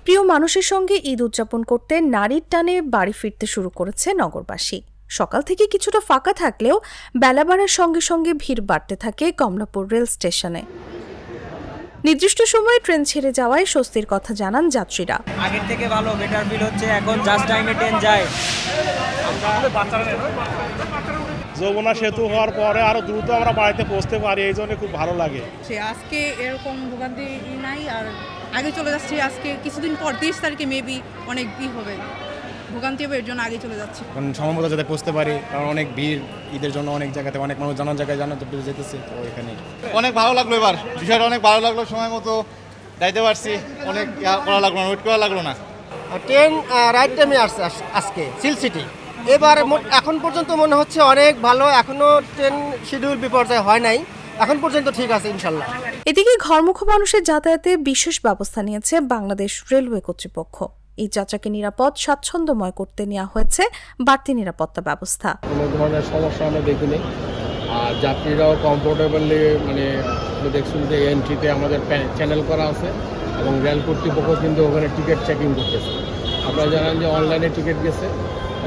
প্রিয় মানুষের সঙ্গে ঈদ উদযাপন করতে নারীর টানে বাড়ি ফিরতে শুরু করেছে নগরবাসী। সকাল থেকে কিছুটা ফাঁকা থাকলেও বেলা বাড়ার সঙ্গে সঙ্গে ভিড় বাড়তে থাকে কমলাপুর রেল স্টেশনে। নির্দিষ্ট সময়ে ট্রেন ছেড়ে যাওয়ায় স্বস্তির কথা জানান যাত্রীরা। আগের থেকে ভালো বেটার ফিল হচ্ছে, এখন জাস্ট টাইমে ট্রেন যায়। যমুনা সেতু হওয়ার পরে আরো দ্রুত আমরা বাড়িতে পৌঁছতে পারি, এই জন্য খুব ভালো লাগে। আজকে এরকম ভোগান্তি নাই, আর আগে চলে যাচ্ছি। আজকে কিছুদিন পর 30 তারিখে মেবি অনেক হবে, ভোগান্তি হবে, এর জন্য আগে চলে যাচ্ছি। কারণ সময় মতো যাতে পৌঁছতে পারি, কারণ অনেক ভিড় ঈদের জন্য, অনেক জায়গাতে অনেক মানুষ জানার জায়গায় যেতেছে, তো এখানে অনেক ভালো লাগলো। এবার বিষয়টা অনেক ভালো লাগলো, সময় মতো যাইতে পারছি, অনেক করা লাগলো না, ওয়েট করা লাগলো না। ট্রেন রাইট টাইমে আসছে আজকে সিল সিটি। এবার এখন পর্যন্ত মনে হচ্ছে অনেক ভালো, এখনো ট্রেন শিডিউল বিপর্যয় হয় নাই, এখন পর্যন্ত ঠিক আছে ইনশাল্লাহ। এদিকে ঘরমুখো মানুষের যাতায়াতে বিশেষ ব্যবস্থা নিয়েছে বাংলাদেশ রেলওয়ে কর্তৃপক্ষ। এই যাত্রাকে নিরাপদ স্বাচ্ছন্দ্যময় করতে নেওয়া হয়েছে বাড়তি নিরাপত্তা ব্যবস্থা। কোনো ধরনের সমস্যা আমরা দেখিনি, আর যাত্রীরাও কমফোর্টেবলি দেখছেন যে এন্ট্রিতে আমাদের চ্যানেল করা আছে এবং রেল কর্তৃপক্ষ কিন্তু ওখানে টিকিট চেকিং করতেছে। আপনারা জানেন যে অনলাইনে টিকিট গেছে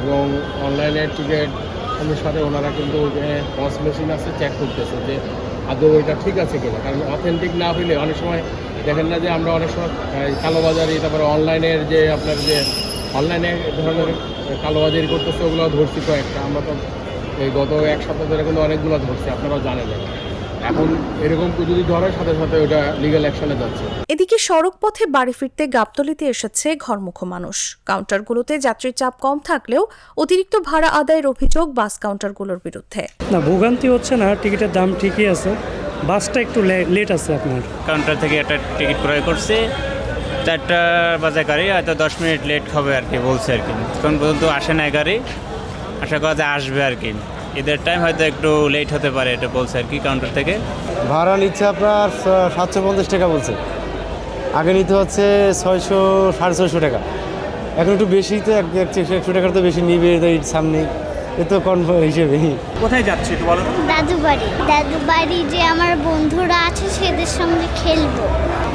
এবং অনলাইনে টিকিট সঙ্গে সাথে ওনারা কিন্তু পস মেশিন আছে, চেক করতেছে যে আদৌ এটা ঠিক আছে কিনা। কারণ অথেন্টিক না হইলে অনেক সময় দেখেন না যে আমরা অনেক সময় কালোবাজারি, তারপরে অনলাইনের যে আপনার যে অনলাইনে ধরনের কালোবাজারি করতেছে ওগুলো ধরছি কয়েকটা। আমরা তো এই গত এক সপ্তাহ ধরে কিন্তু অনেকগুলো ধরছি, আপনারাও জানেন। এখন এরকম যদি ধরার সাথে সাথে ওটা লিগ্যাল অ্যাকশনে যাচ্ছে। এদিকে সড়ক পথে বাড়ি ফিরতে গাবতলীতে এসেছে ঘরমুখো মানুষ। কাউন্টারগুলোতে যাত্রীর চাপ কম থাকলেও অতিরিক্ত ভাড়া আদায়ের অভিযোগ বাস কাউন্টারগুলোর বিরুদ্ধে। না, ভোগান্তি হচ্ছে না, টিকিটের দাম ঠিকই আছে, বাসটা একটু লেট আছে। আপনার কাউন্টার থেকে একটা টিকিট ক্রয় করছে, 4টা বাজে গাড়ি, হয়তো 10 মিনিট লেট হবে আর কি বলছে আর কি। এখন পর্যন্ত আসে না গাড়ি, আশা করা যায় আসবে আর কি। ঈদের টাইম হয়তো একটু লেট হতে পারে, এটা বলছে আর কি কাউন্টার থেকে। ভাড়া নিচ্ছে আপনার 750 টাকা বলছে, আগে নিতে হচ্ছে 600 650 টাকা, এখন একটু বেশি, তো 100 টাকার তো বেশি নিবে সামনে, এ তো কনফার্ম হিসেবে। কোথায় যাচ্ছি একটু বলো? দাদুবাড়ি যে আমার বন্ধুরা আছে সেদের সঙ্গে খেলবো,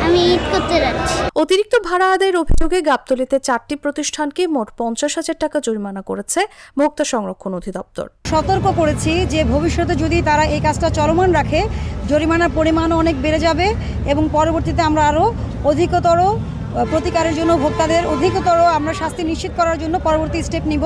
আমি ঈদ করতে যাচ্ছি। অতিরিক্ত ভাড়া আদায়ের অভিযোগে গাবতলীতে 4টি প্রতিষ্ঠানকে মোট 50,000 টাকা জরিমানা করেছে ভোক্তা সংরক্ষণ অধিদপ্তর। সতর্ক করেছি যে ভবিষ্যতে যদি তারা এই কাজটা চলমান রাখে, জরিমানার পরিমাণও অনেক বেড়ে যাবে এবং পরবর্তীতে আমরা আরও অধিকতর প্রতিকারের জন্য, ভোক্তাদের অধিকতর আমরা শাস্তি নিশ্চিত করার জন্য পরবর্তী স্টেপ নিব।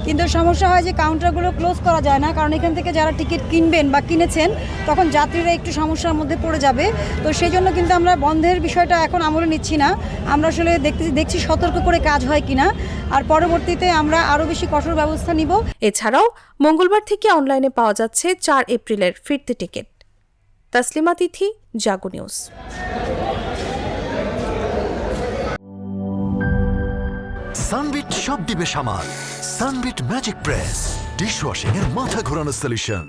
কিন্তু সমস্যা হয় যে কাউন্টারগুলো ক্লোজ করা যায় না, কারণ এখান থেকে যারা টিকিট কিনবেন বা কিনেছেন তখন যাত্রীরা একটু সমস্যার মধ্যে পড়ে যাবে। তো সেই জন্য কিন্তু আমরা বন্ধের বিষয়টা এখন আমলে নিচ্ছি না, আমরা আসলে দেখছি সতর্ক করে কাজ হয় কিনা, আর পরবর্তীতে আমরা আরও বেশি কঠোর ব্যবস্থা নিব। এছাড়াও মঙ্গলবার থেকে অনলাইনে পাওয়া যাচ্ছে 4 এপ্রিলের ফিরতি টিকিট। তাসলিমা তিথি, জাগো নিউজ। সানবিট সব দিবে সামাল। সানবিট ম্যাজিক প্রেস ডিশওয়াশিং এর মাথা ঘোরানো সলিউশন।